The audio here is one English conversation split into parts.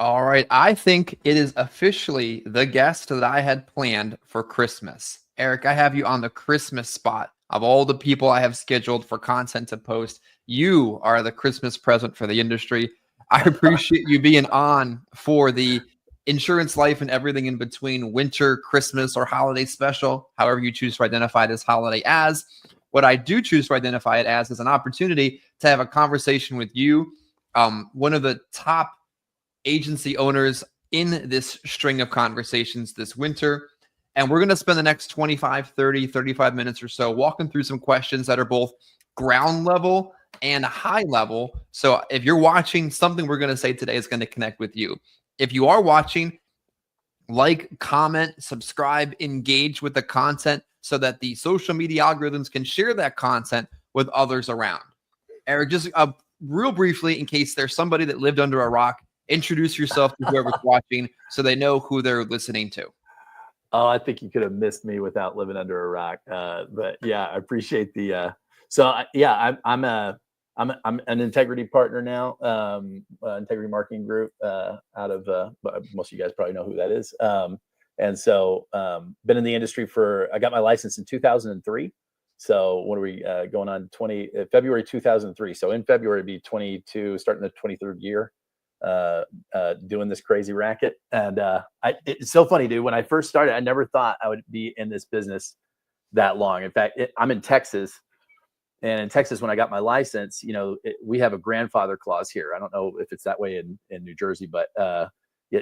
All right. I think it is officially the guest that I had planned for Christmas. Eric, I have you on the Christmas spot. Of all the people I have scheduled for content to post, you are the Christmas present for the industry. I appreciate you being on for the insurance life and everything in between winter, Christmas, or holiday special, however you choose to identify this holiday as. What I do choose to identify it as is an opportunity to have a conversation with you, one of the top agency owners in this string of conversations this winter. And we're going to spend the next 25, 30, 35 minutes or so walking through some questions that are both ground level and high level. So if you're watching, something we're going to say today is going to connect with you. If you are watching, like, comment, subscribe, engage with the content so that the social media algorithms can share that content with others around. Eric, just real briefly, in case there's somebody that lived under a rock, introduce yourself to whoever's watching so they know who they're listening to. Oh, I think you could have missed me without living under a rock. But yeah, I appreciate the. I'm an integrity partner now, Integrity Marketing Group out of. Most of you guys probably know who that is. And so been in the industry I got my license in 2003. So what are we going on February 2003? So in February it'd be 22, starting the 23rd year. Doing this crazy racket. And it's so funny, dude. When I first started, I never thought I would be in this business that long. In fact, I'm in Texas, and in Texas, when I got my license, we have a grandfather clause here. I don't know if it's that way in New Jersey, but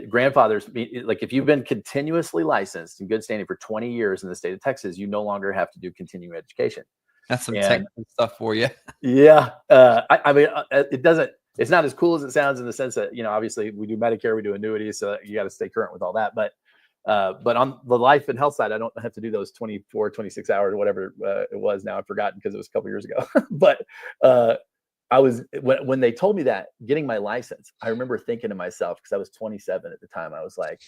grandfathers, like if you've been continuously licensed in good standing for 20 years in the state of Texas, you no longer have to do continuing education. That's some technical stuff for you. Yeah. It's not as cool as it sounds in the sense that, obviously we do Medicare, we do annuities, so you got to stay current with all that. But on the life and health side, I don't have to do those 24, 26 hours or whatever it was. Now I've forgotten because it was a couple years ago. But when they told me that, getting my license, I remember thinking to myself, because I was 27 at the time, I was like,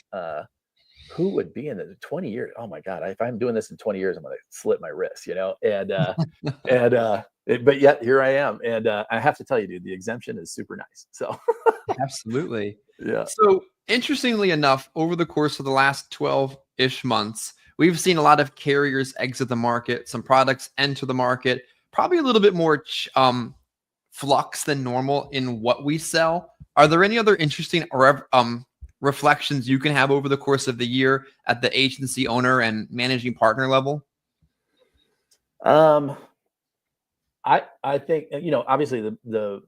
who would be in the 20 years? Oh my God, if I'm doing this in 20 years, I'm going to slit my wrist, but yet here I am. And I have to tell you, dude, the exemption is super nice. So absolutely. Yeah. So interestingly enough, over the course of the last 12-ish months, we've seen a lot of carriers exit the market, some products enter the market, probably a little bit more flux than normal in what we sell. Are there any other interesting reflections you can have over the course of the year at the agency owner and managing partner level? I think, obviously the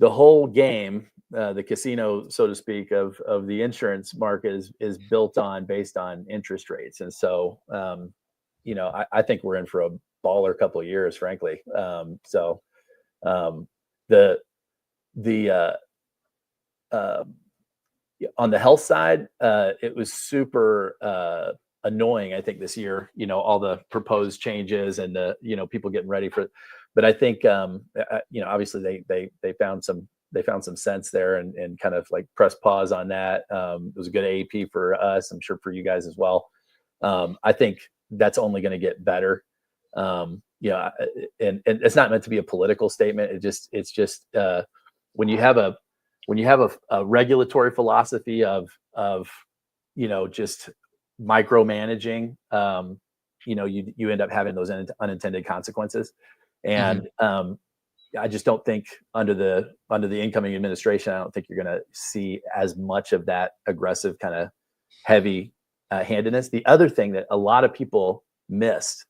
whole game, the casino, so to speak, of the insurance market is based on interest rates. And so, I think we're in for a baller couple of years, frankly. On the health side, it was super annoying, I think, this year, all the proposed changes and people getting ready for it. But I think, obviously they found some sense there and kind of like press pause on that. It was a good AEP for us. I'm sure for you guys as well. I think that's only going to get better. And it's not meant to be a political statement. It's just when you have a regulatory philosophy of just micromanaging, you end up having those unintended consequences. And I just don't think under the incoming administration, I don't think you're going to see as much of that aggressive kind of heavy handedness. The other thing that a lot of people missed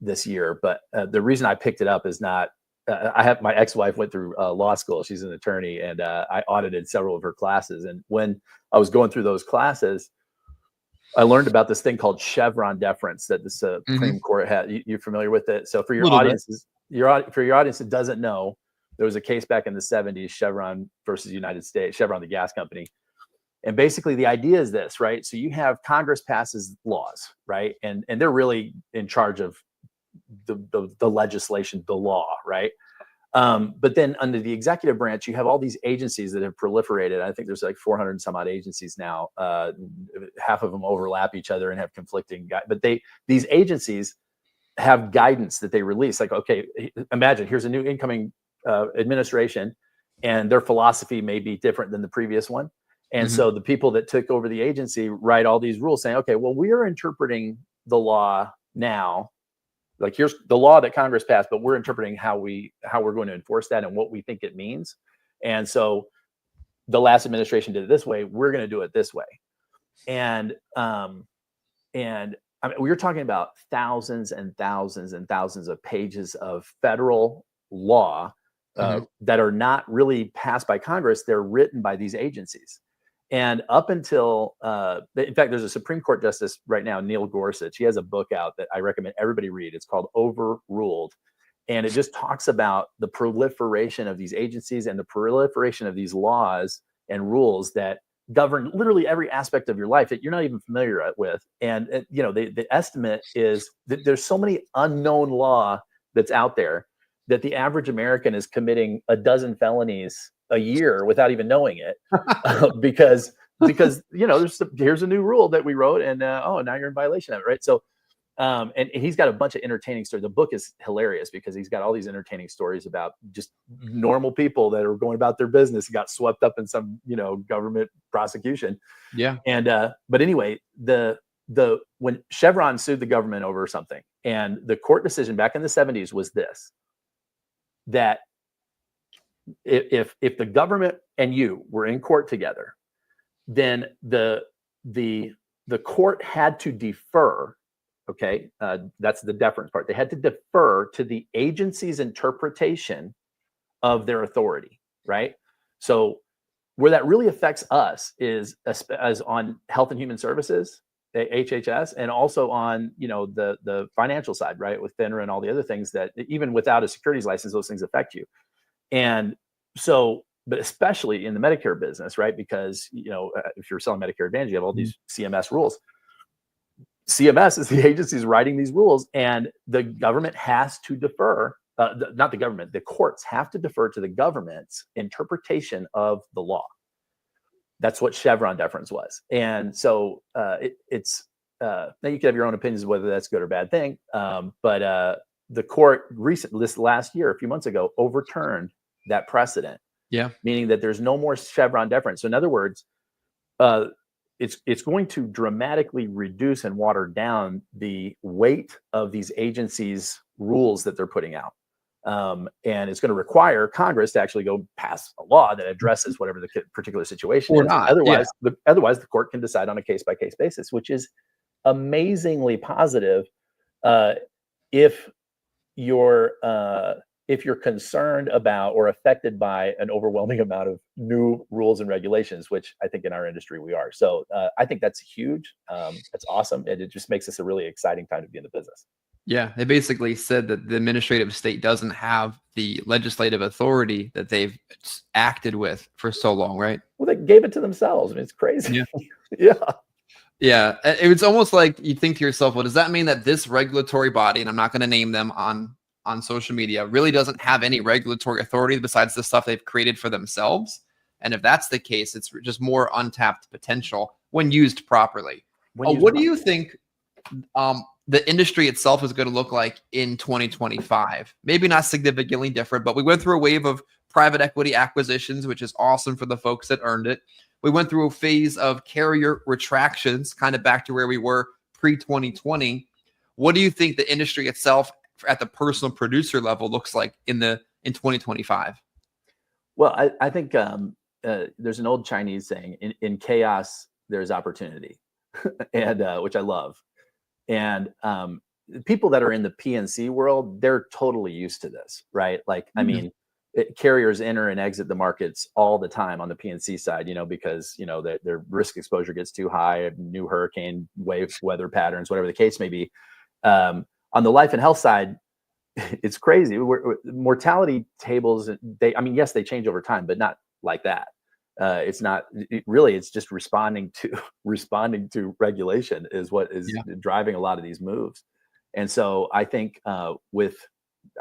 this year, but the reason I picked it up is not. My ex-wife went through law school. She's an attorney, and I audited several of her classes. And when I was going through those classes, I learned about this thing called Chevron deference that the Supreme Court had. You're familiar with it? So for your audiences, for your audience that doesn't know, there was a case back in the 70s, Chevron versus United States, Chevron, the gas company. And basically the idea is this, right? So you have Congress passes laws, right? And they're really in charge of the legislation, the law, right? But then under the executive branch, you have all these agencies that have proliferated. I think there's like 400 and some odd agencies now. Half of them overlap each other and have conflicting but these agencies have guidance that they release. Like, okay, imagine here's a new incoming administration. and their philosophy may be different than the previous one. And Mhm. so the people that took over the agency write all these rules saying, okay, well, we are interpreting the law now. Like, here's the law that Congress passed, but we're interpreting how we're going to enforce that and what we think it means. And so the last administration did it this way. We're going to do it this way. And I mean, we were talking about thousands and thousands and thousands of pages of federal law Mhm. that are not really passed by Congress. They're written by these agencies. And up until, in fact, there's a Supreme Court justice right now, Neil Gorsuch. He has a book out that I recommend everybody read. It's called Overruled. And it just talks about the proliferation of these agencies and the proliferation of these laws and rules that govern literally every aspect of your life that you're not even familiar with. And the estimate is that there's so many unknown law that's out there that the average American is committing a dozen felonies a year without even knowing it, because here's a new rule that we wrote, and now you're in violation of it, right? So and he's got a bunch of entertaining stories. The book is hilarious because he's got all these entertaining stories about just normal people that are going about their business, got swept up in some, government prosecution. Yeah. And but anyway, when Chevron sued the government over something, and the court decision back in the 70s was this: that if the government and you were in court together, then the court had to defer. Okay, that's the deference part. They had to defer to the agency's interpretation of their authority, right? So where that really affects us is as on Health and Human Services, HHS, and also on the financial side, right, with FINRA and all the other things that even without a securities license, those things affect you. And so, but especially in the Medicare business, right? Because if you're selling Medicare Advantage, you have all these CMS rules. CMS is the agency's writing these rules, and the government has to defer. Not the government, the courts have to defer to the government's interpretation of the law. That's what Chevron deference was. And so it's now you can have your own opinions of whether that's a good or bad thing. But the court this last year, a few months ago, overturned that precedent. Yeah. Meaning that there's no more Chevron deference. So in other words, it's going to dramatically reduce and water down the weight of these agencies' rules that they're putting out. And it's going to require Congress to actually go pass a law that addresses whatever the particular situation Or is. not. Otherwise, the court can decide on a case-by-case basis, which is amazingly positive if you're concerned about or affected by an overwhelming amount of new rules and regulations, which I think in our industry we are. So I think that's huge. That's awesome. And it just makes this a really exciting time to be in the business. Yeah. They basically said that the administrative state doesn't have the legislative authority that they've acted with for so long, right? Well, they gave it to themselves. I mean, it's crazy. Yeah. Yeah. Yeah. It's almost like you think to yourself, well, does that mean that this regulatory body, and I'm not going to name them on social media, really doesn't have any regulatory authority besides the stuff they've created for themselves? And if that's the case, it's just more untapped potential when used properly. What do you think the industry itself is going to look like in 2025? Maybe not significantly different, but we went through a wave of private equity acquisitions, which is awesome for the folks that earned it. We went through a phase of carrier retractions, kind of back to where we were pre-2020. What do you think the industry itself at the personal producer level looks like in 2025? Well, I think there's an old Chinese saying, in chaos, there's opportunity, and which I love. And people that are in the PNC world, they're totally used to this, right? Like, I mean, carriers enter and exit the markets all the time on the PNC side, because, their risk exposure gets too high, new hurricane wave weather patterns, whatever the case may be. On the life and health side, it's crazy. Mortality tables, yes, they change over time, but not like that. It's just responding to regulation is what is driving a lot of these moves. And so I think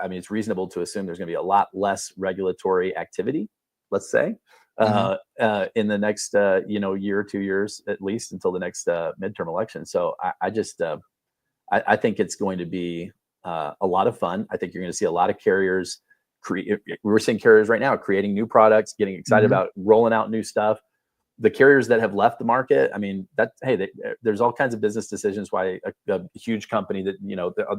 it's reasonable to assume there's going to be a lot less regulatory activity, let's say, in the next, year or 2 years, at least until the next midterm election. So I think it's going to be a lot of fun. I think you're going to see a lot of carriers we're seeing carriers right now creating new products, getting excited about rolling out new stuff. The carriers that have left the market, I mean, there's all kinds of business decisions why a huge company that,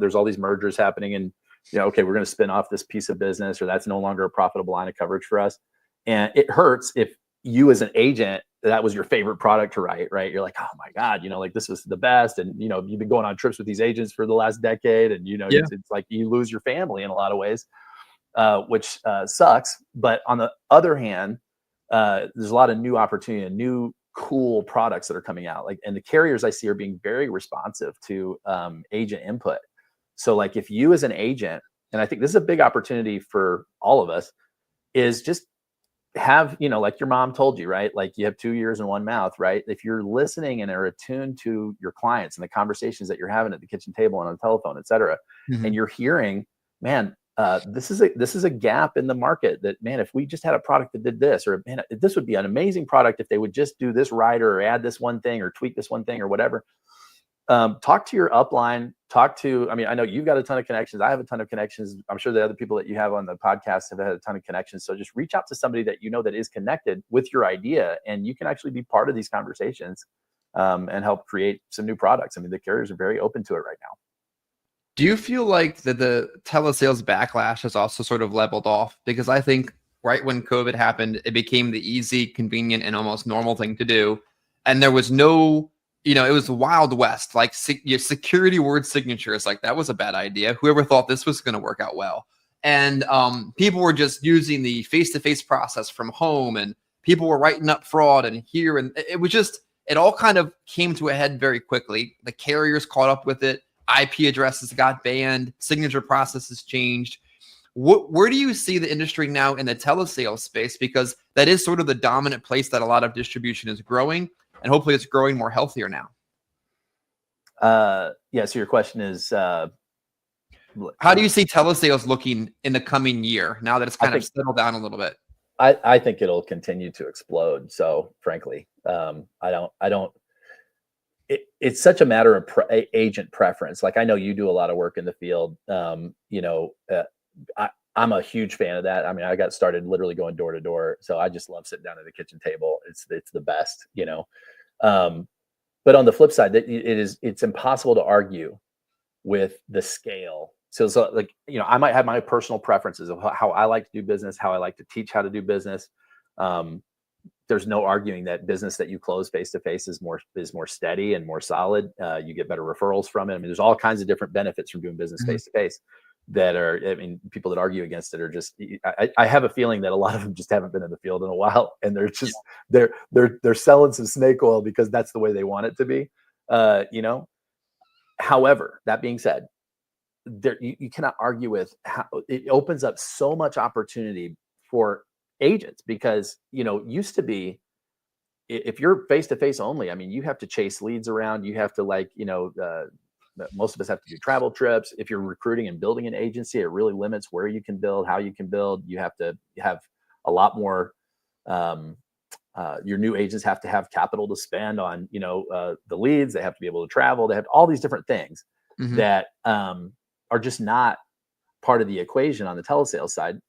there's all these mergers happening and, okay, we're going to spin off this piece of business, or that's no longer a profitable line of coverage for us. And it hurts if you as an agent, that was your favorite product to write, right? You're like, oh my God, like this is the best. And, you've been going on trips with these agents for the last decade. And, it's like you lose your family in a lot of ways, which sucks. But on the other hand, there's a lot of new opportunity and new cool products that are coming out. And the carriers I see are being very responsive to agent input. So like if you as an agent, and I think this is a big opportunity for all of us, is just have, like your mom told you, right? Like you have 2 ears and one mouth, right? If you're listening and are attuned to your clients and the conversations that you're having at the kitchen table and on the telephone, et cetera, and you're hearing, man, this is a gap in the market that, man, if we just had a product that did this, or man, this would be an amazing product if they would just do this rider or add this one thing or tweak this one thing or whatever. Talk to your upline, I know you've got a ton of connections. I have a ton of connections. I'm sure the other people that you have on the podcast have had a ton of connections. So just reach out to somebody that that is connected with your idea, and you can actually be part of these conversations and help create some new products. I mean, the carriers are very open to it right now. Do you feel like that the telesales backlash has also sort of leveled off? Because I think right when COVID happened, it became the easy, convenient, and almost normal thing to do. And there was no, it was the Wild West, like your security word signatures, like that was a bad idea. Whoever thought this was going to work out well. And people were just using the face-to-face process from home, and people were writing up fraud and here. And it all kind of came to a head very quickly. The carriers caught up with it. IP addresses got banned, signature processes changed. Where do you see the industry now in the telesales space? Because that is sort of the dominant place that a lot of distribution is growing, and hopefully it's growing more healthier now. Yeah. So your question is, how do you see telesales looking in the coming year now that it's kind of settled down a little bit? I think it'll continue to explode. So frankly, it's such a matter of agent preference. Like I know you do a lot of work in the field. I'm a huge fan of that. I mean, I got started literally going door to door. So I just love sitting down at the kitchen table. It's the best, but on the flip side, it's impossible to argue with the scale. So like, I might have my personal preferences of how I like to do business, how I like to teach how to do business. There's no arguing that business that you close face-to-face is more steady and more solid. You get better referrals from it. I mean, there's all kinds of different benefits from doing business face-to-face that are, people that argue against it are just, I have a feeling that a lot of them just haven't been in the field in a while. And they're just, they're selling some snake oil because that's the way they want it to be. However, that being said, you cannot argue with how it opens up so much opportunity for agents, because used to be, if you're face-to-face only, I mean, you have to chase leads around, you have to most of us have to do travel trips. If you're recruiting and building an agency, it really limits where you can build, how you can build. You have to have a lot more, your new agents have to have capital to spend on the leads. They have to be able to travel. They have all these different things that are just not part of the equation on the telesales side.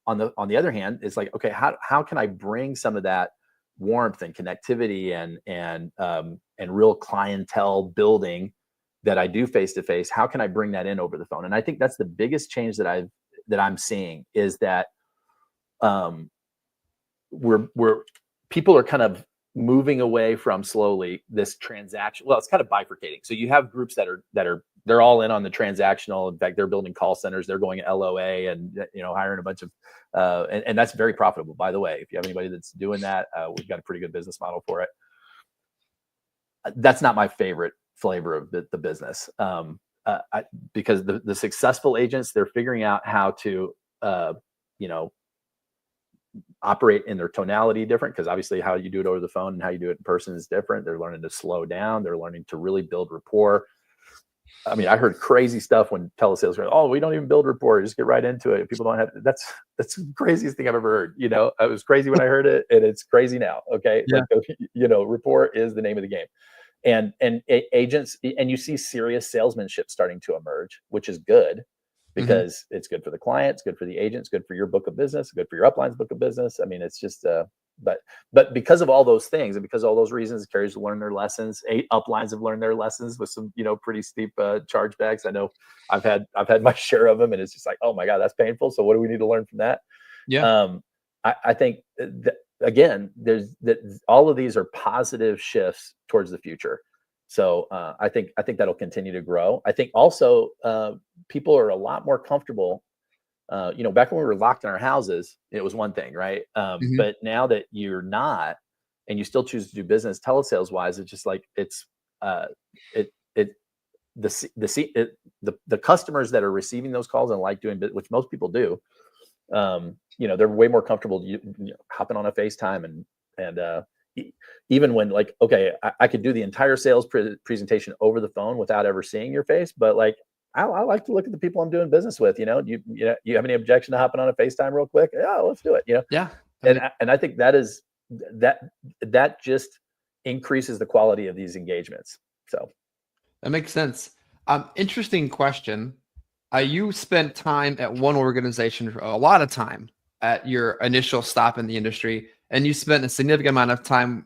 On the other hand, it's like, okay, how can I bring some of that warmth and connectivity and real clientele building that I do face to face? How can I bring that in over the phone? And I think that's the biggest change that I'm seeing, is that people are kind of moving away from slowly this transaction. Well, it's kind of bifurcating. So you have groups they're all in on the transactional. In fact, they're building call centers. They're going LOA and hiring a bunch of and that's very profitable, by the way. If you have anybody that's doing that, we've got a pretty good business model for it. That's not my favorite flavor of the business, because the successful agents, they're figuring out how to operate in their tonality different, because obviously how you do it over the phone and how you do it in person is different. They're learning to slow down. They're learning to really build rapport. I mean, I heard crazy stuff when telesales were, oh, we don't even build rapport, just get right into it. People don't have, that's the craziest thing I've ever heard. It was crazy when I heard it, and it's crazy now. Okay. Yeah. Like, rapport is the name of the game. And agents, and you see serious salesmanship starting to emerge, which is good, because it's good for the client, it's good for the agent, it's good for your book of business, good for your upline's book of business. I mean, it's just, but because of all those things and because of all those reasons, carriers have learned their lessons. Uplines have learned their lessons with some, pretty steep chargebacks. I know I've had my share of them, and it's just like, oh my God, that's painful. So what do we need to learn from that? Yeah. I think that, again, all of these are positive shifts towards the future. So I think that'll continue to grow. I think also people are a lot more comfortable. Back when we were locked in our houses, it was one thing, right? But now that you're not, and you still choose to do business telesales wise, it's just like the customers that are receiving those calls and like doing, which most people do, they're way more comfortable hopping on a FaceTime and even when like, okay, I could do the entire sales presentation over the phone without ever seeing your face, but like, I like to look at the people I'm doing business with. You have any objection to hopping on a FaceTime real quick? Yeah, let's do it. Yeah. And I think that just increases the quality of these engagements. So that makes sense. Interesting question. You spent time at one organization, a lot of time at your initial stop in the industry, and you spent a significant amount of time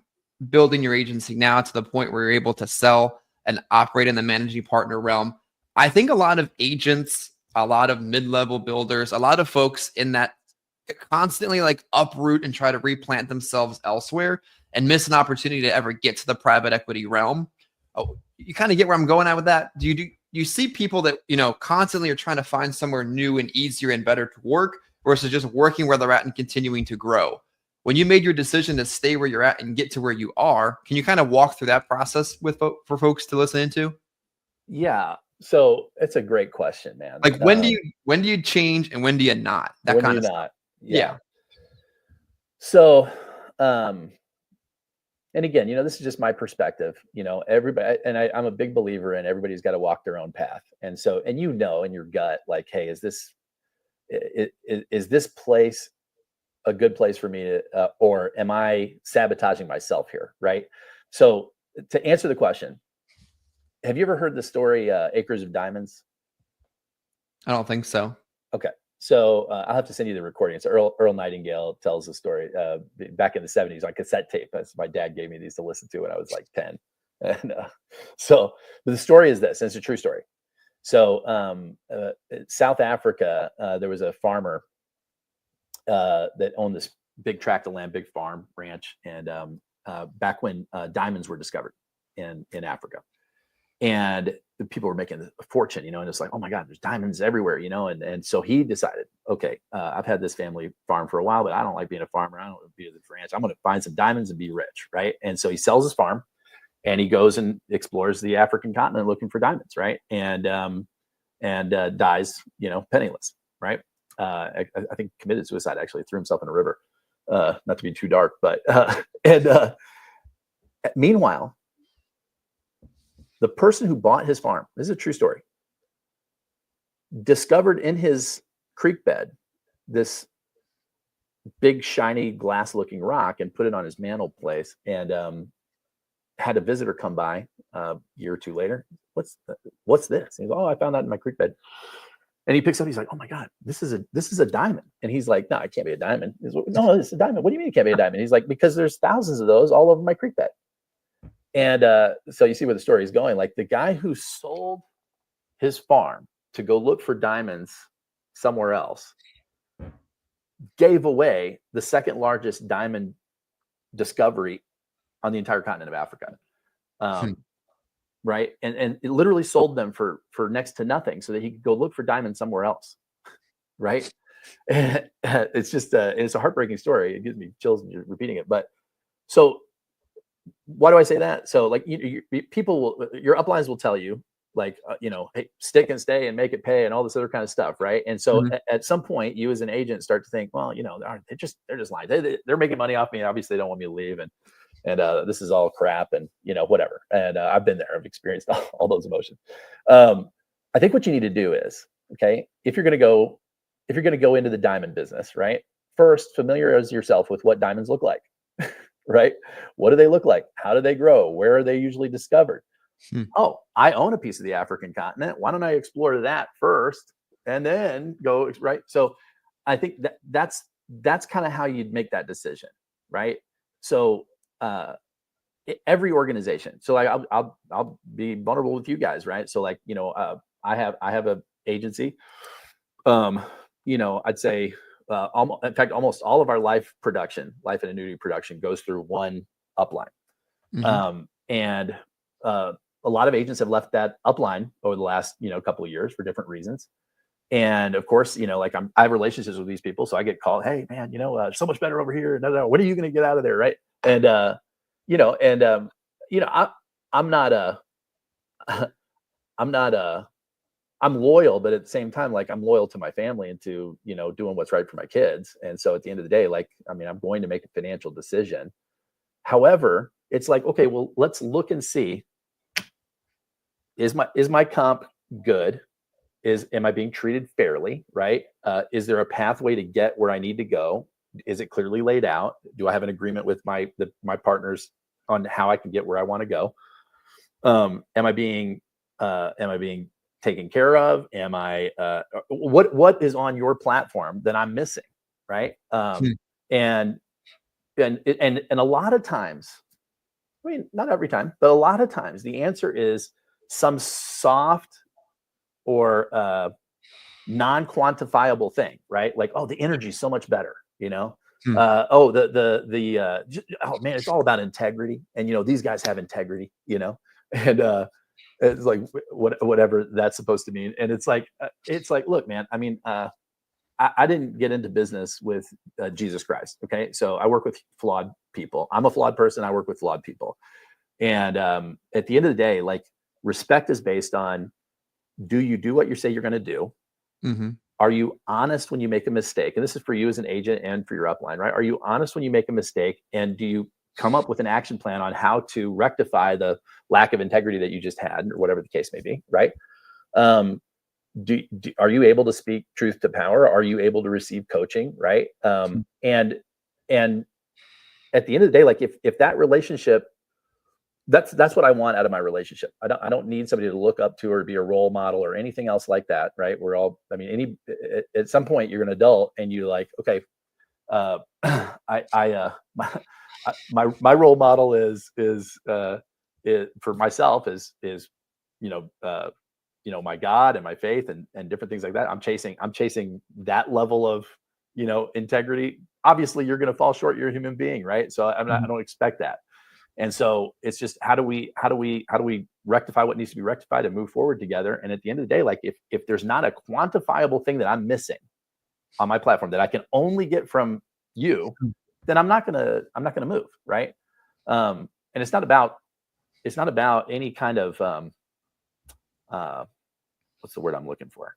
building your agency now to the point where you're able to sell and operate in the managing partner realm. I think a lot of agents, a lot of mid-level builders, a lot of folks in that constantly like uproot and try to replant themselves elsewhere and miss an opportunity to ever get to the private equity realm. Oh, you kind of get where I'm going at with that. Do you see people that, constantly are trying to find somewhere new and easier and better to work versus just working where they're at and continuing to grow? When you made your decision to stay where you're at and get to where you are, can you kind of walk through that process for folks to listen into? Yeah. So it's a great question, man. Like when do you change and when do you not? That kind of stuff. Yeah. So, and again, this is just my perspective. Everybody, and I'm a big believer in everybody's got to walk their own path. And so, and in your gut, like, hey, is this place a good place for me to, or am I sabotaging myself here? Right. So, to answer the question, have you ever heard the story Acres of Diamonds? I don't think so. Okay. So I'll have to send you the recording. It's Earl Nightingale tells the story back in the 70s on cassette tape. That's my dad gave me these to listen to when I was like 10. And so the story is this, and it's a true story. So South Africa, there was a farmer that owned this big tract of land, big farm ranch. And back when diamonds were discovered in Africa. And the people were making a fortune, and it's like, oh my God, there's diamonds everywhere, and so he decided, okay, I've had this family farm for a while, but I don't like being a farmer. I don't want to be at the ranch. I'm going to find some diamonds and be rich, right? And so he sells his farm and he goes and explores the African continent looking for diamonds, right? And dies, penniless, right? I think committed suicide, actually threw himself in a river, not to be too dark, but meanwhile, the person who bought his farm, this is a true story, discovered in his creek bed this big, shiny, glass-looking rock and put it on his mantle place, and had a visitor come by a year or two later. What's this? And he's, oh, I found that in my creek bed. And he picks up. He's like, oh my God, this is a diamond. And he's like, no, it can't be a diamond. He's like, no, it's a diamond. What do you mean it can't be a diamond? He's like, because there's thousands of those all over my creek bed. And so you see where the story is going. Like the guy who sold his farm to go look for diamonds somewhere else gave away the second largest diamond discovery on the entire continent of Africa. Right. And it literally sold them for next to nothing so that he could go look for diamonds somewhere else. Right. And it's just it's a heartbreaking story. It gives me chills repeating it. But so why do I say that? So like your uplines will tell you like, hey, stick and stay and make it pay and all this other kind of stuff. Right. And so at some point you as an agent start to think, well, they're just lying. They're making money off me. Obviously they don't want me to leave. And this is all crap and, whatever. And I've been there. I've experienced all those emotions. I think what you need to do is, okay, if you're going to go into the diamond business, right? First, familiarize yourself with what diamonds look like. Right? What do they look like? How do they grow? Where are they usually discovered? Oh, I own a piece of the African continent. Why don't I explore that first? and then go, right? So I think that's kind of how you'd make that decision, right? So every organization. So like I'll be vulnerable with you guys, right? So like, I have a agency. Um, I'd say in fact, almost all of our life and annuity production goes through one upline. Mhm. And a lot of agents have left that upline over the last, couple of years for different reasons. And of course, like I have relationships with these people, so I get called, "Hey, man, so much better over here. No, when are you going to get out of there?" Right? And you know, and I'm not a, I'm not a, I'm loyal, but at the same time, like I'm loyal to my family and to doing what's right for my kids. And so at the end of the day, like I mean, I'm going to make a financial decision. However, it's like, okay, well, let's look and see, is my comp good? Am I being treated fairly, right? Is there a pathway to get where I need to go? Is it clearly laid out? Do I have an agreement with my partners on how I can get where I want to go? Am I being taken care of? Am I what is on your platform that I'm missing, right? Hmm. And a lot of times, I mean, not every time, but a lot of times the answer is some soft or non-quantifiable thing, right? Like, oh, the energy is so much better, Hmm. oh, oh man, it's all about integrity, and these guys have integrity, and it's like whatever that's supposed to mean. And it's like, look, man, I mean, I didn't get into business with Jesus Christ. Okay, so I work with flawed people. I'm a flawed person. I work with flawed people, and at the end of the day, like respect is based on, do you do what you say you're going to do? Mhm. Are you honest when you make a mistake? And this is for you as an agent and for your upline, right? Are you honest when you make a mistake? And do you come up with an action plan on how to rectify the lack of integrity that you just had, or whatever the case may be, right? Um, are you able to speak truth to power? Are you able to receive coaching, right? And at the end of the day, like if that relationship, that's what I want out of my relationship. I don't need somebody to look up to or be a role model or anything else like that, right? We're all, I mean, at some point you're an adult and you like, okay, uh, my role model is for myself is you know uh, my God and my faith and different things like that. I'm chasing that level of integrity. Obviously, you're going to fall short. You're a human being, right? So I Mhm. don't expect that. And so it's just, how do we rectify what needs to be rectified and move forward together? And at the end of the day, like if there's not a quantifiable thing that I'm missing on my platform that I can only get from you, then I'm not gonna move, right? And it's not about any kind of uh, what's the word I'm looking for?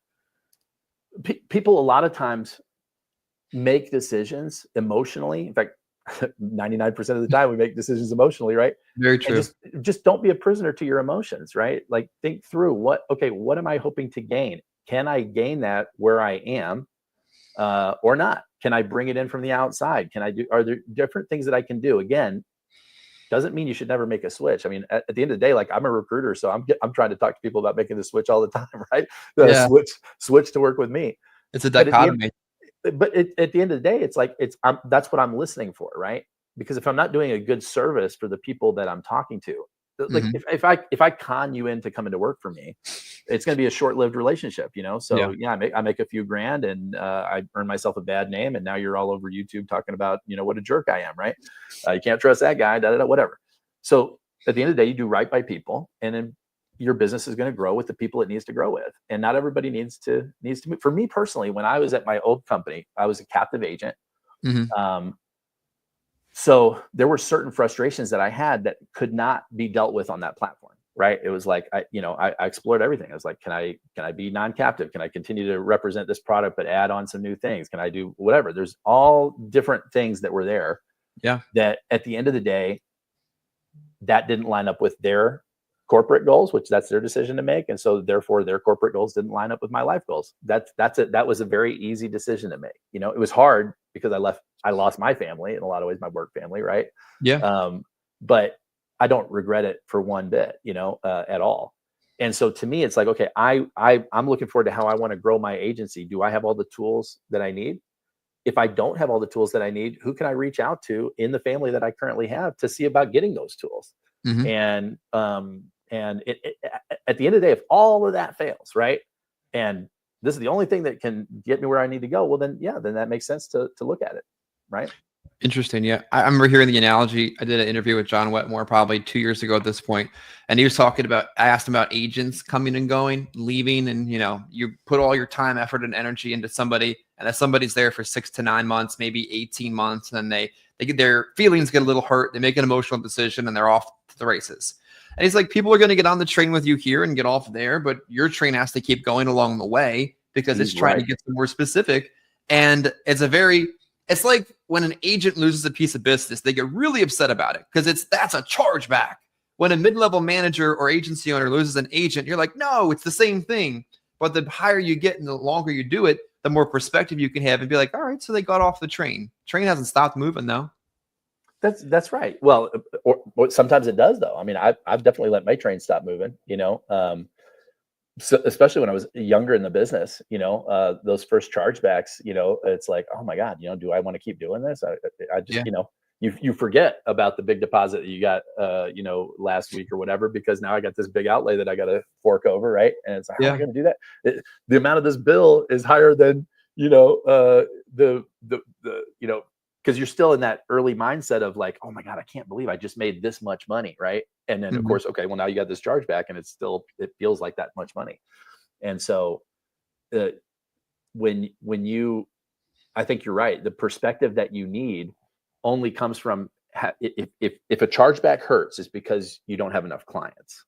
People a lot of times make decisions emotionally. In fact, 99% of the time we make decisions emotionally, right? Very And true. just don't be a prisoner to your emotions, right? Like think through, what am I hoping to gain? Can I gain that where I am, or not? Can I bring it in from the outside? Are there different things that I can do? Again, doesn't mean you should never make a switch. I mean, at the end of the day, like I'm a recruiter, so I'm trying to talk to people about making the switch all the time, right? The Yeah, switch to work with me. it's a But at the end, dichotomy. at the end of the day, it's like that's what I'm listening for, right? Because if I'm not doing a good service for the people that I'm talking to, like Mhm. if I con you into coming to work for me, it's going to be a short-lived relationship, Yeah. So yeah, I make a few grand, and I earn myself a bad name, and now you're all over YouTube talking about what a jerk I am, right? You can't trust that guy, whatever. So at the end of the day, you do right by people, and then your business is going to grow with the people it needs to grow with. And not everybody needs to move. For me personally, when I was at my old company, I was a captive agent. Mhm. Um, so there were certain frustrations that I had that could not be dealt with on that platform. Right. It was like, I explored everything. I was like, can I be non-captive? Can I continue to represent this product, but add on some new things? Can I do whatever? There's all different things that were there Yeah. that at the end of the day, that didn't line up with their corporate goals, which that's their decision to make. And so therefore their corporate goals didn't line up with my life goals. That's it. That was a very easy decision to make. It was hard because I lost my family in a lot of ways, my work family. Right. Yeah. But I don't regret it for one bit, at all. And so to me, it's like, okay, I'm looking forward to how I want to grow my agency. Do I have all the tools that I need? If I don't have all the tools that I need, who can I reach out to in the family that I currently have to see about getting those tools? Mhm. And at the end of the day, if all of that fails, right, and this is the only thing that can get me where I need to go, well, then then that makes sense to look at it, right? Interesting. Yeah. I remember hearing the analogy. I did an interview with John Wetmore probably 2 years ago at this point, and he was talking about, I asked him about agents coming and going, leaving, and you put all your time, effort, and energy into somebody, and that somebody's there for 6 to 9 months, maybe 18 months, and then they get their feelings get a little hurt, they make an emotional decision, and they're off to the races. And he's like, people are going to get on the train with you here and get off there, but your train has to keep going along the way because it's trying to get more specific. And it's like when an agent loses a piece of business, they get really upset about it because that's a chargeback. When a mid-level manager or agency owner loses an agent, you're like, no, it's the same thing. But the higher you get and the longer you do it, the more perspective you can have and be like, all right, so they got off the train. Train hasn't stopped moving though. That's right. Well, or sometimes it does though. I mean, I've definitely let my train stop moving, so especially when I was younger in the business, those first chargebacks, it's like, oh my God, do I want to keep doing this? I just, you forget about the big deposit that you got, last week or whatever, because now I got this big outlay that I got to fork over. Right. And it's like, how am I going to do that? The amount of this bill is higher than, because you're still in that early mindset of like, oh my God, I can't believe I just made this much money. Right. And then of course, okay, well now you got this charge back and it feels like that much money. And so when you, I think you're right. The perspective that you need only comes from if a chargeback hurts, it's because you don't have enough clients.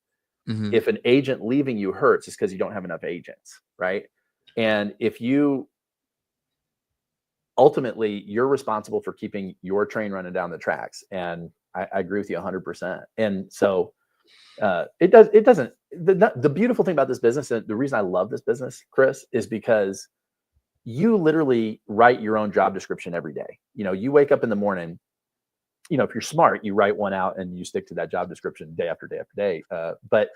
If an agent leaving you hurts, it's because you don't have enough agents. Right. And if you, ultimately, you're responsible for keeping your train running down the tracks. And I agree with you 100%. And so the beautiful thing about this business, and the reason I love this business, Chris, is because you literally write your own job description every day. You wake up in the morning, if you're smart, you write one out and you stick to that job description day after day after day. But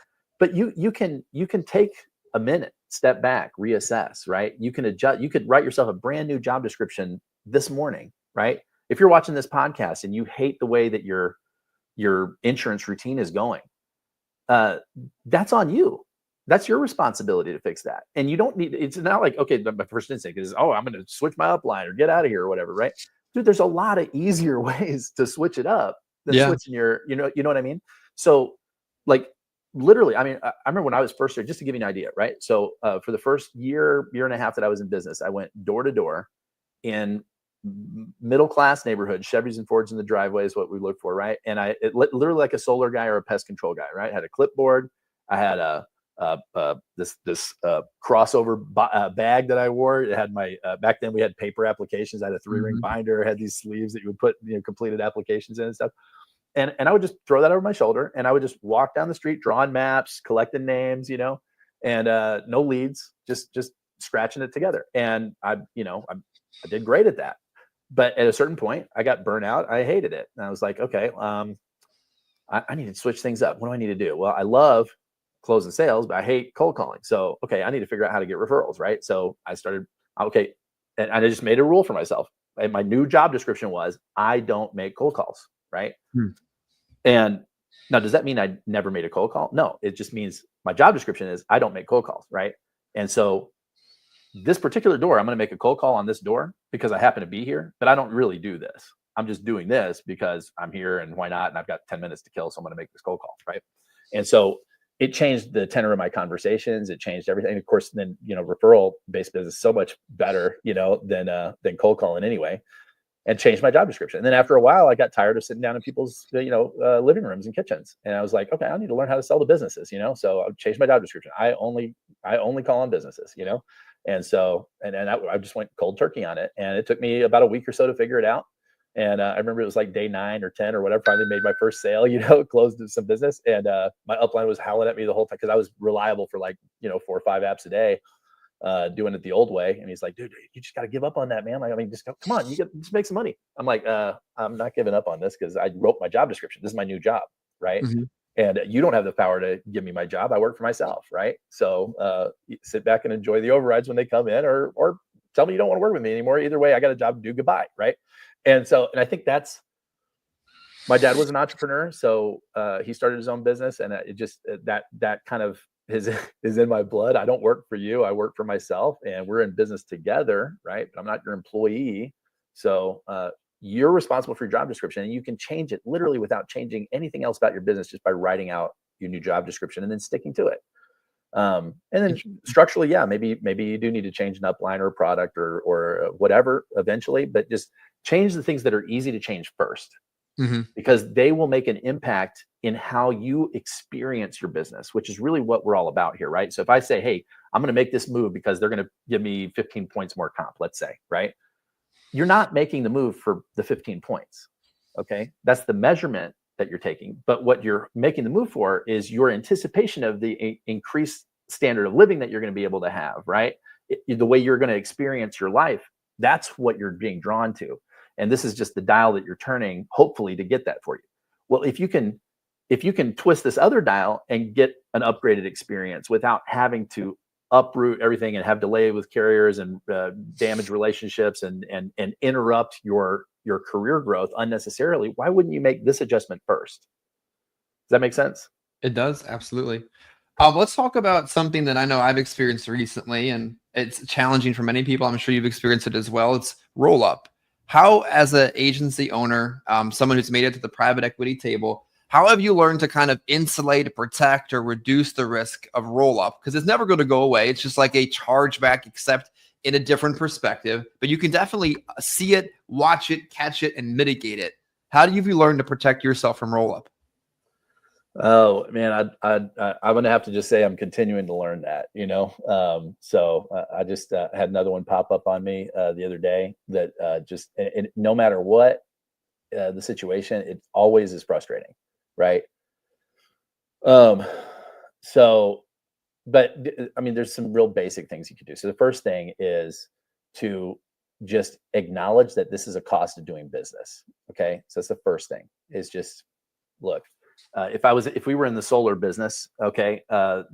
you can take a minute, step back, reassess, right? You can adjust, you could write yourself a brand new job description this morning, right? If you're watching this podcast and you hate the way that your insurance routine is going, that's on you. That's your responsibility to fix that. And you don't need, it's not like, okay, my first instinct is, oh, I'm going to switch my upline or get out of here or whatever, right? Dude, there's a lot of easier ways to switch it up than switching your, you know what I mean? So like, literally, I mean, I remember when I was first there, just to give you an idea, right? So for the first year and a half that I was in business, I went door to door in middle-class neighborhoods. Chevys and Fords in the driveway is what we look for, right? And literally like a solar guy or a pest control guy, right? I had a clipboard. I had this crossover bag that I wore. It had my back then we had paper applications. I had a 3-ring binder. I had these sleeves that you would put completed applications in and stuff. And I would just throw that over my shoulder and I would just walk down the street, drawing maps, collecting names, and no leads, just scratching it together. And I did great at that. But at a certain point, I got burnt out. I hated it. And I was like, okay, I need to switch things up. What do I need to do? Well, I love closing sales, but I hate cold calling. So, okay, I need to figure out how to get referrals, right? So I started, okay, and I just made a rule for myself. And my new job description was, I don't make cold calls. Right. And now, does that mean I never made a cold call? No, it just means my job description is I don't make cold calls. Right. And so this particular door, I'm going to make a cold call on this door because I happen to be here, but I don't really do this. I'm just doing this because I'm here and why not? And I've got 10 minutes to kill. So I'm going to make this cold call. Right. And so it changed the tenor of my conversations. It changed everything. And of course, then, referral based business is so much better, than cold calling anyway. And changed my job description. And then after a while, I got tired of sitting down in people's, living rooms and kitchens. And I was like, okay, I need to learn how to sell to businesses, So I changed my job description. I only call on businesses, And so, and I just went cold turkey on it. And it took me about a week or so to figure it out. And I remember it was like day 9 or 10 or whatever, finally made my first sale, closed some business. And my upline was howling at me the whole time because I was reliable for 4 or 5 apps a day. Doing it the old way. And he's like, dude, you just got to give up on that, man. Like, I mean, just come on, just make some money. I'm like, I'm not giving up on this because I wrote my job description. This is my new job. Right. And you don't have the power to give me my job. I work for myself, right? So sit back and enjoy the overrides when they come in, or tell me you don't want to work with me anymore. Either way, I got a job to do. Goodbye, right? And I think that's, my dad was an entrepreneur, so he started his own business, and it just that kind of is in my blood. I don't work for you; I work for myself, and we're in business together, right? But I'm not your employee, so you're responsible for your job description, and you can change it literally without changing anything else about your business, just by writing out your new job description and then sticking to it. And then structurally, yeah, maybe you do need to change an upline or a product or whatever eventually, but just change the things that are easy to change first, because they will make an impact in how you experience your business, which is really what we're all about here, right? So if I say, hey, I'm going to make this move because they're going to give me 15 points more comp, let's say, right? You're not making the move for the 15 points. Okay. That's the measurement that you're taking. But what you're making the move for is your anticipation of the increased standard of living that you're going to be able to have, right? The way you're going to experience your life, that's what you're being drawn to. And this is just the dial that you're turning, hopefully, to get that for you. Well, if you can twist this other dial and get an upgraded experience without having to uproot everything and have delay with carriers and damage relationships and interrupt your career growth unnecessarily, why wouldn't you make this adjustment first? Does that make sense? It does, absolutely. Let's talk about something that I know I've experienced recently, and it's challenging for many people. I'm sure you've experienced it as well. It's roll up. How, as an agency owner, someone who's made it to the private equity table, how have you learned to kind of insulate, protect, or reduce the risk of roll up? Because it's never going to go away. It's just like a chargeback, except in a different perspective. But you can definitely see it, watch it, catch it, and mitigate it. How do you learn to protect yourself from roll up? Oh man, I'm going to have to just say I'm continuing to learn that, So I just had another one pop up on me the other day that and no matter what the situation, it always is frustrating, right? So, but I mean, there's some real basic things you can do. So the first thing is to just acknowledge that this is a cost of doing business. Okay, so that's the first thing. Is just look. If we were in the solar business, okay, a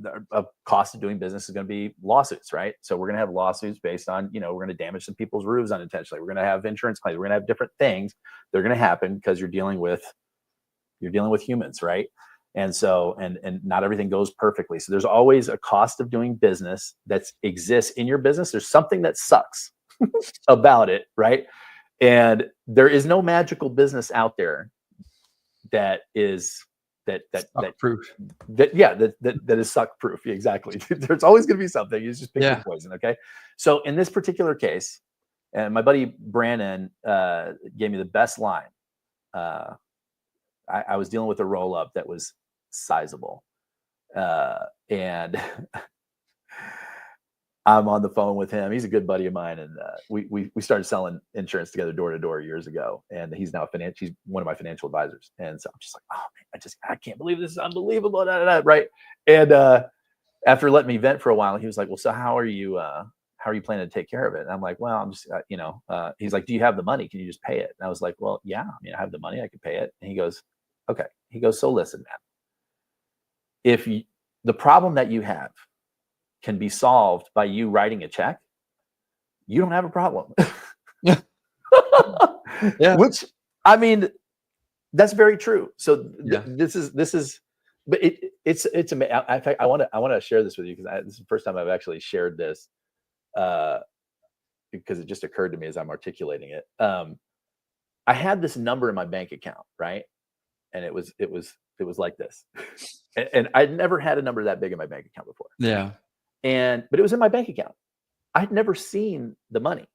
cost of doing business is going to be lawsuits, right? So we're going to have lawsuits based on, we're going to damage some people's roofs unintentionally. We're going to have insurance claims. We're going to have different things that are going to happen because you're dealing with humans, right? And so, and not everything goes perfectly. So there's always a cost of doing business that exists in your business. There's something that sucks about it, right? And there is no magical business out there that is that is suck proof. Exactly. There's always going to be something. You just pick your poison. Okay. So in this particular case, and my buddy Brandon gave me the best line. I was dealing with a roll up that was sizable, and I'm on the phone with him. He's a good buddy of mine, and we started selling insurance together door to door years ago. And he's now he's one of my financial advisors. And so I'm just like, oh man, I can't believe this is unbelievable, right? And after letting me vent for a while, he was like, well, so how are you planning to take care of it? And I'm like, well, I'm just he's like, do you have the money? Can you just pay it? And I was like, well, yeah, I mean, I have the money, I can pay it. And he goes, okay. He goes, so listen, man, if the problem that you have can be solved by you writing a check, you don't have a problem. Yeah. Which, I mean, that's very true. So this is, but it's amazing. In fact, I want to share this with you because this is the first time I've actually shared this because it just occurred to me as I'm articulating it. I had this number in my bank account, right? And it was like this, and I'd never had a number that big in my bank account before. Yeah. But it was in my bank account. I'd never seen the money,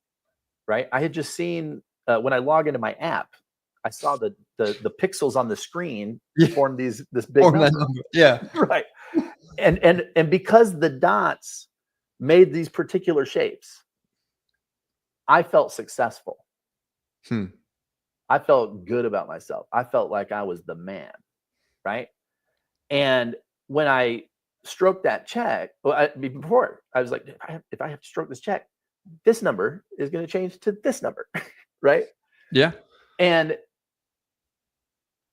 right? I had just seen when I log into my app, I saw the pixels on the screen form this big number. Yeah, right. And because the dots made these particular shapes, I felt successful. I felt good about myself. I felt like I was the man, right? And when I stroke that check, before I was like, if I have to stroke this check, this number is going to change to this number, right? Yeah. And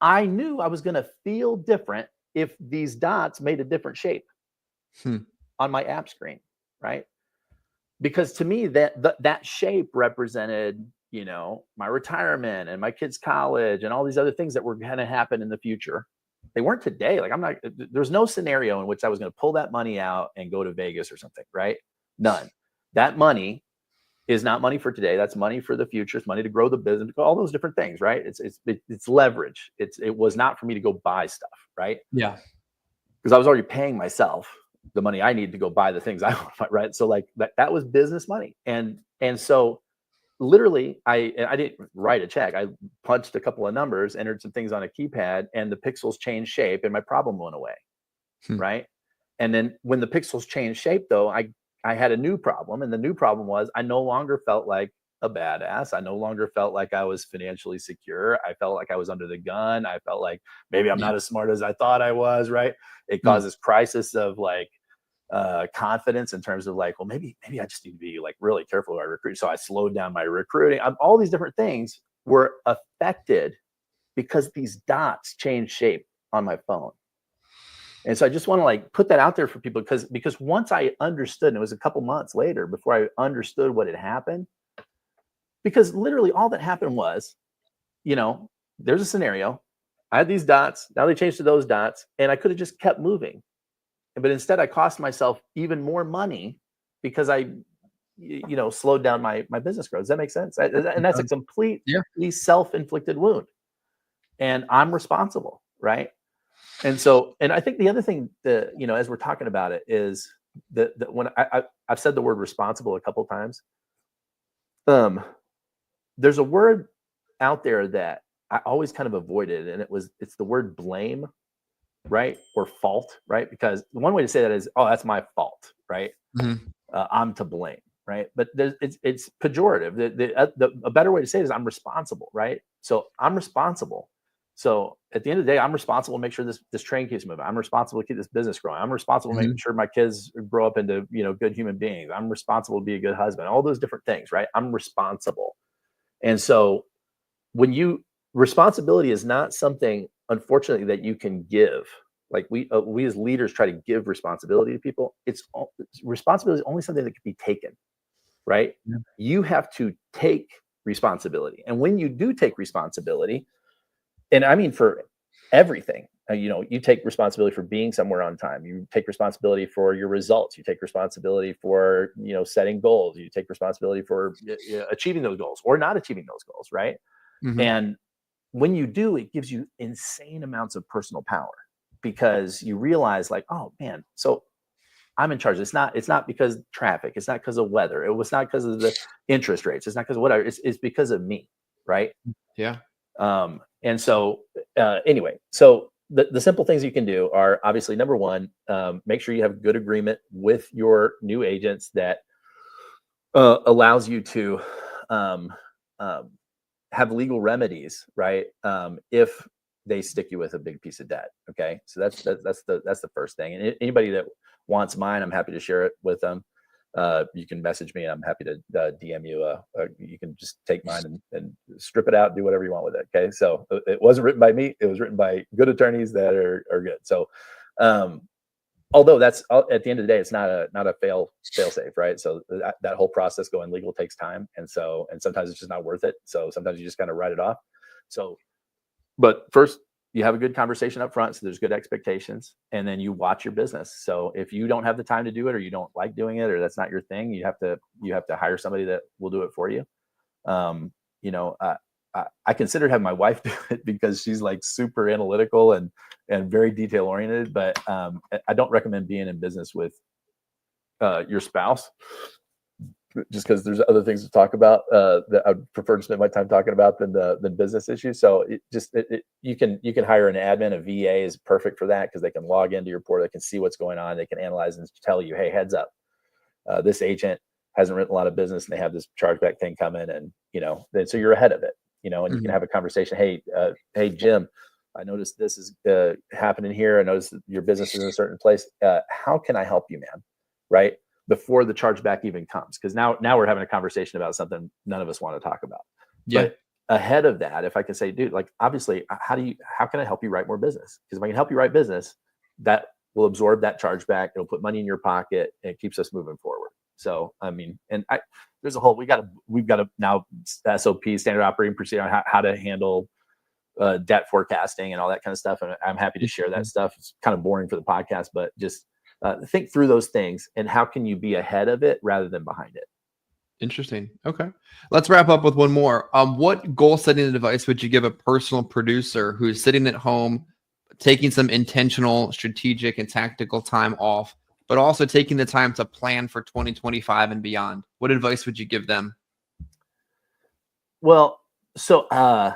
I knew I was going to feel different if these dots made a different shape on my app screen, right? Because to me, that shape represented, my retirement and my kids' college and all these other things that were going to happen in the future. They weren't today. Like there's no scenario in which I was going to pull that money out and go to Vegas or something, right? None. That money is not money for today. That's money for the future. It's money to grow the business, all those different things, right? It's leverage. It was not for me to go buy stuff, right? Yeah. Because I was already paying myself the money I need to go buy the things I want, right? So like that was business money. And so literally I didn't write a check. I punched a couple of numbers, entered some things on a keypad, and the pixels changed shape and my problem went away. Right. And then when the pixels changed shape though, I had a new problem. And the new problem was I no longer felt like a badass. I no longer felt like I was financially secure. I felt like I was under the gun. I felt like maybe I'm not as smart as I thought I was, right? It causes crisis of like confidence in terms of like, well, maybe I just need to be like really careful with my recruiting. So I slowed down my recruiting. All these different things were affected because these dots changed shape on my phone. And so I just want to like put that out there for people because once I understood, and it was a couple months later before I understood what had happened, because literally all that happened was, there's a scenario. I had these dots. Now they changed to those dots, and I could have just kept moving. But instead, I cost myself even more money because I, slowed down my business growth. Does that make sense? And that's a completely self-inflicted wound. And I'm responsible, right? And so, and I think the other thing that, as we're talking about it is that when I've said the word responsible a couple of times, there's a word out there that I always kind of avoided, and it's the word blame, right? Or fault, right? Because one way to say that is, oh, that's my fault, right? I'm to blame, right? But it's pejorative. A better way to say it is I'm responsible, right? So I'm responsible. So at the end of the day, I'm responsible to make sure this train keeps moving. I'm responsible to keep this business growing. I'm responsible to make sure my kids grow up into, good human beings. I'm responsible to be a good husband, all those different things, right? I'm responsible. And so responsibility is not something, unfortunately, that you can give. Like we as leaders try to give responsibility to people. Responsibility is only something that can be taken, right? Yeah. You have to take responsibility. And when you do take responsibility, and I mean for everything, you take responsibility for being somewhere on time. You take responsibility for your results. You take responsibility for, setting goals. You take responsibility for achieving those goals or not achieving those goals, right? And when you do, it gives you insane amounts of personal power because you realize like, oh man, so I'm in charge. It's not because traffic. It's not because of weather. It was not because of the interest rates. It's not because of whatever. It's because of me, right? Yeah. And so anyway, so the simple things you can do are obviously number one, make sure you have good agreement with your new agents that allows you to have legal remedies, right? If they stick you with a big piece of debt. Okay. So that's the first thing. And anybody that wants mine, I'm happy to share it with them. You can message me and I'm happy to DM you. You can just take mine and strip it out, do whatever you want with it. Okay. So it wasn't written by me. It was written by good attorneys that are good. So, although that's at the end of the day, it's not a fail safe, right? So that whole process going legal takes time. And sometimes it's just not worth it. So sometimes you just kind of write it off. So, but first you have a good conversation up front. So there's good expectations and then you watch your business. So if you don't have the time to do it, or you don't like doing it, or that's not your thing, you have to hire somebody that will do it for you. I considered having my wife do it because she's like super analytical and very detail oriented, but I don't recommend being in business with your spouse just because there's other things to talk about that I'd prefer to spend my time talking about than business issues. So you can hire an admin. A VA is perfect for that because they can log into your portal, they can see what's going on, they can analyze and tell you, hey, heads up, this agent hasn't written a lot of business and they have this chargeback thing coming, and so you're ahead of it. And you can have a conversation. Hey, Jim, I noticed this is happening here. I noticed that your business is in a certain place. How can I help you, man? Right? Before the chargeback even comes. Because now we're having a conversation about something none of us want to talk about. Yeah. But ahead of that, if I can say, dude, like, obviously, how can I help you write more business? Because if I can help you write business, that will absorb that chargeback. It'll put money in your pocket, and it keeps us moving forward. So, I mean, and there's a whole, we've got to now SOP, standard operating procedure, on how to handle debt forecasting and all that kind of stuff. And I'm happy to share that stuff. It's kind of boring for the podcast, but just think through those things and how can you be ahead of it rather than behind it. Interesting. Okay. Let's wrap up with one more. What goal setting advice would you give a personal producer who's sitting at home, taking some intentional, strategic, and tactical time off, but also taking the time to plan for 2025 and beyond? What advice would you give them? Well, so I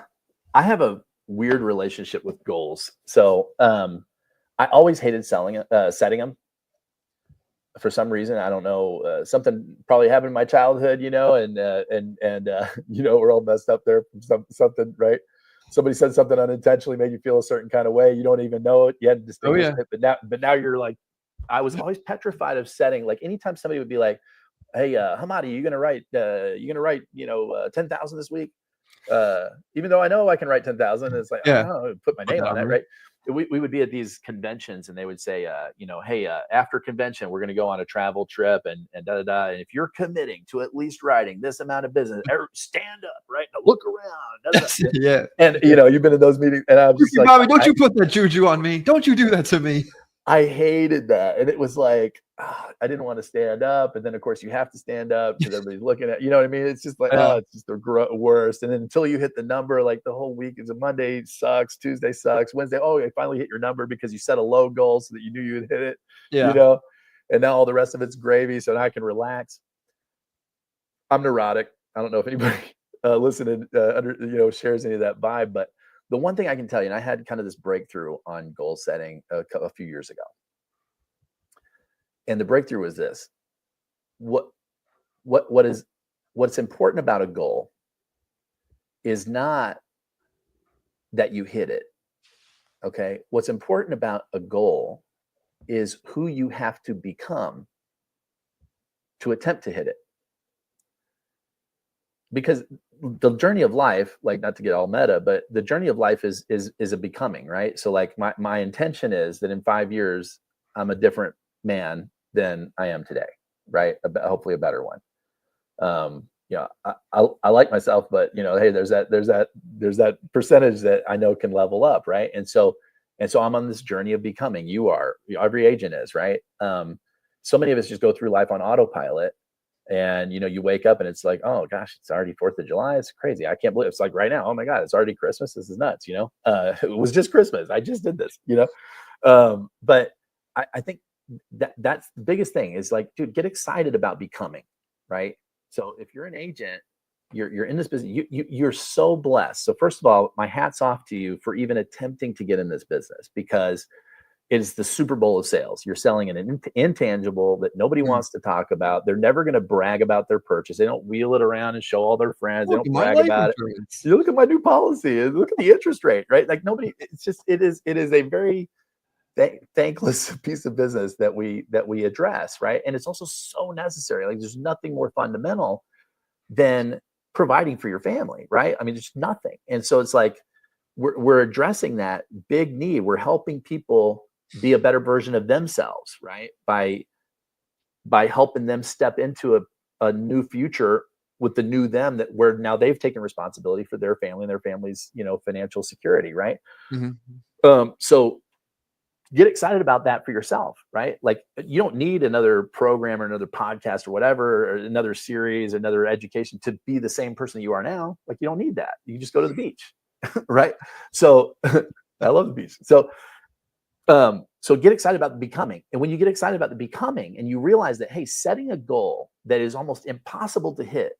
have a weird relationship with goals. So I always hated setting them. For some reason, I don't know, something probably happened in my childhood, and we're all messed up there from something, right? Somebody said something unintentionally, made you feel a certain kind of way. You don't even know it. You hadn't distinguished it, but now you're like, I was always petrified of setting. Like anytime somebody would be like, "Hey, Hemati, you gonna write 10,000 this week?" Even though I know I can write 10,000, it's like, I don't know, put my name on it, right? We would be at these conventions and they would say, hey, after convention, we're going to go on a travel trip and da-da-da. And if you're committing to at least writing this amount of business, stand up, right? Now look around. Yeah. And, you've been in those meetings and I'm just like, Bobby, don't you put that juju on me. Don't you do that to me. I hated that. And it was like, I didn't want to stand up. And then, of course, you have to stand up because everybody's looking at you. Know what I mean? It's just like, it's just the worst. And then until you hit the number, like the whole week is a Monday sucks, Tuesday sucks, Wednesday, you finally hit your number because you set a low goal so that you knew you would hit it. Yeah. And now all the rest of it's gravy. So now I can relax. I'm neurotic. I don't know if anybody listening shares any of that vibe, but the one thing I can tell you, and I had kind of this breakthrough on goal setting a few years ago. And the breakthrough was this. What's important about a goal is not that you hit it. Okay. What's important about a goal is who you have to become to attempt to hit it. Because the journey of life, like not to get all meta, but the journey of life is a becoming, right? So like my intention is that in 5 years, I'm a different man than I am today, right? Hopefully a better one. I like myself, but hey, there's that percentage that I know can level up, right? And so I'm on this journey of becoming. Every agent is, right? So many of us just go through life on autopilot. And you wake up and it's like, oh gosh, it's already 4th of July. It's crazy. I can't believe it's like right now. Oh my God, it's already Christmas. This is nuts. It was just Christmas. I just did this. But I think that's the biggest thing is like, dude, get excited about becoming, right? So if you're an agent, you're in this business. You're so blessed. So first of all, my hat's off to you for even attempting to get in this business because it's the Super Bowl of sales. You're selling an intangible that nobody wants to talk about. They're never going to brag about their purchase. They don't wheel it around and show all their friends. They don't brag about it. You look at my new policy. Look at the interest rate, right? Like nobody. It's just it is a very thankless piece of business that we address, right? And it's also so necessary. Like there's nothing more fundamental than providing for your family, right? I mean, there's nothing. And so it's like we're addressing that big need. We're helping people be a better version of themselves, right? By helping them step into a new future with the new them that where now they've taken responsibility for their family and their family's, financial security, right? Mm-hmm. So get excited about that for yourself, right? Like you don't need another program or another podcast or whatever, or another series, another education to be the same person that you are now. Like you don't need that. You just go to the beach, right? So I love the beach. So get excited about the becoming. And when you get excited about the becoming and you realize that, hey, setting a goal that is almost impossible to hit,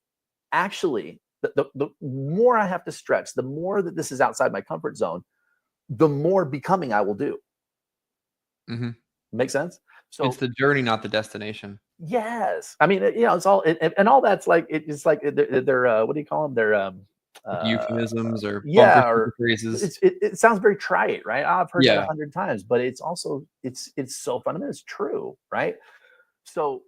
actually, the more I have to stretch, the more that this is outside my comfort zone, the more becoming I will do. Mm-hmm. Make sense? So it's the journey, not the destination. Yes. I mean, it's all, and all that's like, it's like they're what do you call them? They're, euphemisms or or phrases. It sounds very trite, right? I've heard that 100 times, but it's also it's so fundamental. It's true, right? So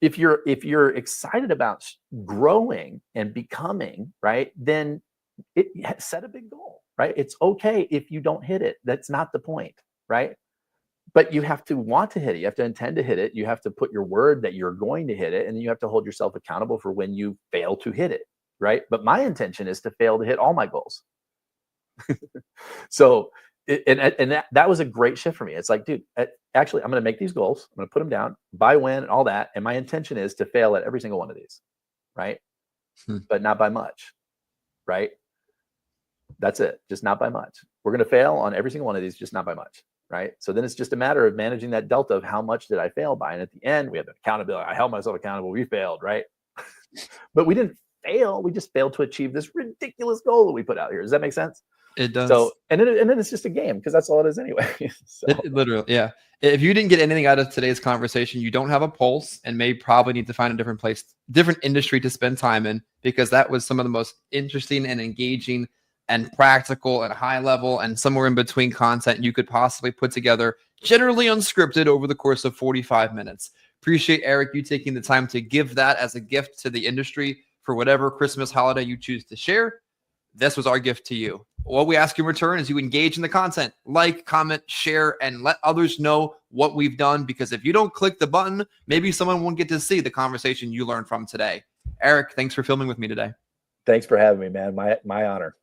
if you're excited about growing and becoming, right, then set a big goal, right? It's okay if you don't hit it. That's not the point, right? But you have to want to hit it. You have to intend to hit it. You have to put your word that you're going to hit it. And then you have to hold yourself accountable for when you fail to hit it, right? But my intention is to fail to hit all my goals. So, that was a great shift for me. It's like, dude, actually, I'm going to make these goals. I'm going to put them down by when and all that. And my intention is to fail at every single one of these, right? But not by much, right? That's it. Just not by much. We're going to fail on every single one of these, just not by much. Right. So then it's just a matter of managing that delta of how much did I fail by. And at the end, we have the accountability. I held myself accountable. We failed. Right. But we didn't fail. We just failed to achieve this ridiculous goal that we put out here. Does that make sense? It does. So, and then it's just a game, because that's all it is anyway. So. Literally. Yeah. If you didn't get anything out of today's conversation, you don't have a pulse and may probably need to find a different place, different industry to spend time in, because that was some of the most interesting and engaging and practical and high level and somewhere in between content you could possibly put together, generally unscripted, over the course of 45 minutes. Appreciate, Eric, you taking the time to give that as a gift to the industry for whatever Christmas holiday you choose to share. This was our gift to you. What we ask in return is you engage in the content, like, comment, share, and let others know what we've done, because if you don't click the button, maybe someone won't get to see the conversation you learned from today. Eric, thanks for filming with me today. Thanks for having me, man. My honor.